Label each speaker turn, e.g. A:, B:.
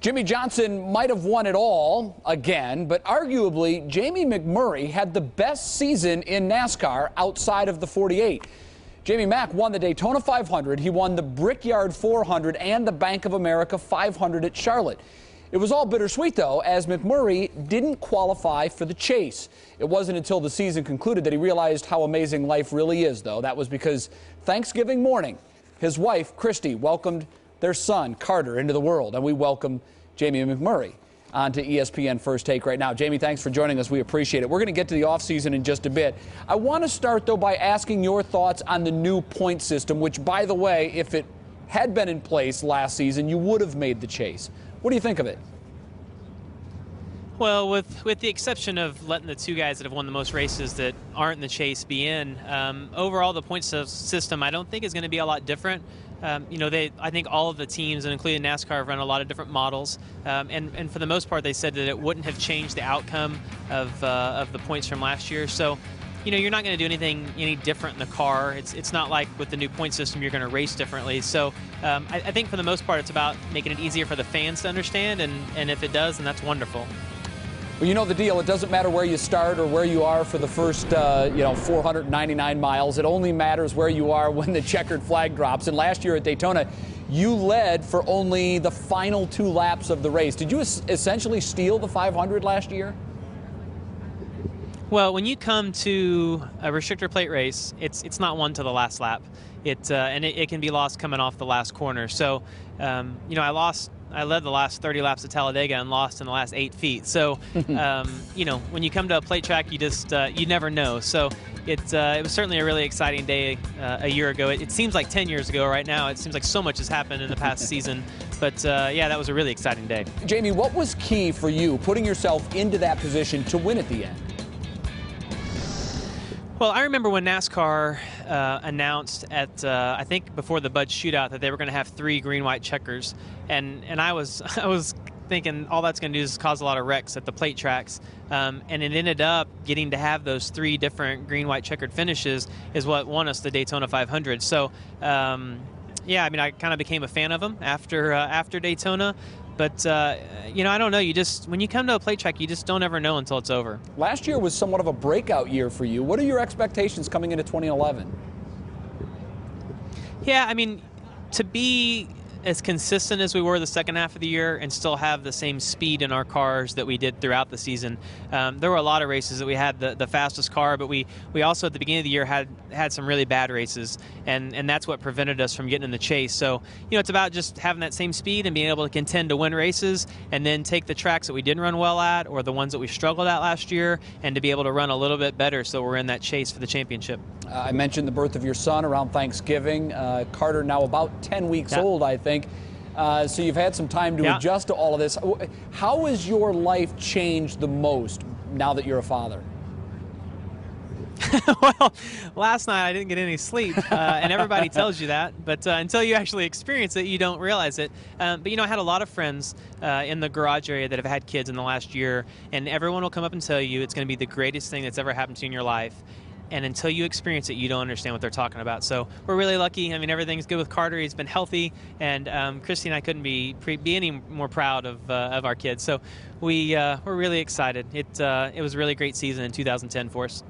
A: Jimmy Johnson might have won it all again, but arguably Jamie McMurray had the best season in NASCAR outside of the 48. Jamie Mack won the Daytona 500, he won the Brickyard 400 and the Bank of America 500 at Charlotte. It was all bittersweet, though, as McMurray didn't qualify for the chase. It wasn't until the season concluded that he realized how amazing life really is, though. That was because Thanksgiving morning, his wife, Christy, welcomed their son, Carter, into the world. And we welcome Jamie McMurray onto ESPN First Take right now. Jamie, thanks for joining us. We appreciate it. We're going to get to the offseason in just a bit. I want to start, though, by asking your thoughts on the new point system, which, by the way, if it had been in place last season, you would have made the chase. What do you think of it?
B: Well, with the exception of letting the two guys that have won the most races that aren't in the chase be in, overall the point system I don't think is going to be a lot different. I think all of the teams, and including NASCAR, have run a lot of different models, and for the most part they said that it wouldn't have changed the outcome of the points from last year. So, you're not going to do anything any different in the car. It's not like with the new point system you're going to race differently. So I think for the most part it's about making it easier for the fans to understand, and if it does, then that's wonderful.
A: Well, you know the deal. It doesn't matter where you start or where you are for the first, 499 miles. It only matters where you are when the checkered flag drops. And last year at Daytona, you led for only the final 2 laps of the race. Did you essentially steal the 500 last year?
B: Well, when you come to a restrictor plate race, it's not won to the last lap. It can be lost coming off the last corner. So, I led the last 30 laps at Talladega and lost in the last 8 feet. So, when you come to a plate track, you never know. So it was certainly a really exciting day a year ago. It seems like 10 years ago right now. It seems like so much has happened in the past season. But, yeah, that was a really exciting day.
A: Jamie, what was key for you putting yourself into that position to win at the end?
B: Well, I remember when NASCAR announced at I think before the Bud Shootout that they were going to have 3 green-white checkers, and I was thinking all that's going to do is cause a lot of wrecks at the plate tracks, and it ended up getting to have those 3 different green-white checkered finishes is what won us the Daytona 500. So, yeah, I mean, I kind of became a fan of them after Daytona. But, I don't know. When you come to a plate track, you just don't ever know until it's over.
A: Last year was somewhat of a breakout year for you. What are your expectations coming into 2011?
B: Yeah, I mean, to be as consistent as we were the second half of the year and still have the same speed in our cars that we did throughout the season. There were a lot of races that we had the fastest car, but we also at the beginning of the year had some really bad races, and that's what prevented us from getting in the chase. So, it's about just having that same speed and being able to contend to win races, and then take the tracks that we didn't run well at or the ones that we struggled at last year, and to be able to run a little bit better so we're in that chase for the championship.
A: I mentioned the birth of your son around Thanksgiving. Carter now about 10 weeks old, I think. So you've had some time to adjust to all of this. How has your life changed the most now that you're a father?
B: Well, last night I didn't get any sleep, and everybody tells you that, but until you actually experience it, you don't realize it. But, I had a lot of friends in the garage area that have had kids in the last year, and everyone will come up and tell you it's going to be the greatest thing that's ever happened to you in your life. And until you experience it, you don't understand what they're talking about. So we're really lucky. I mean, everything's good with Carter. He's been healthy, and Christy and I couldn't be any more proud of our kids. So we're really excited. It was a really great season in 2010 for us.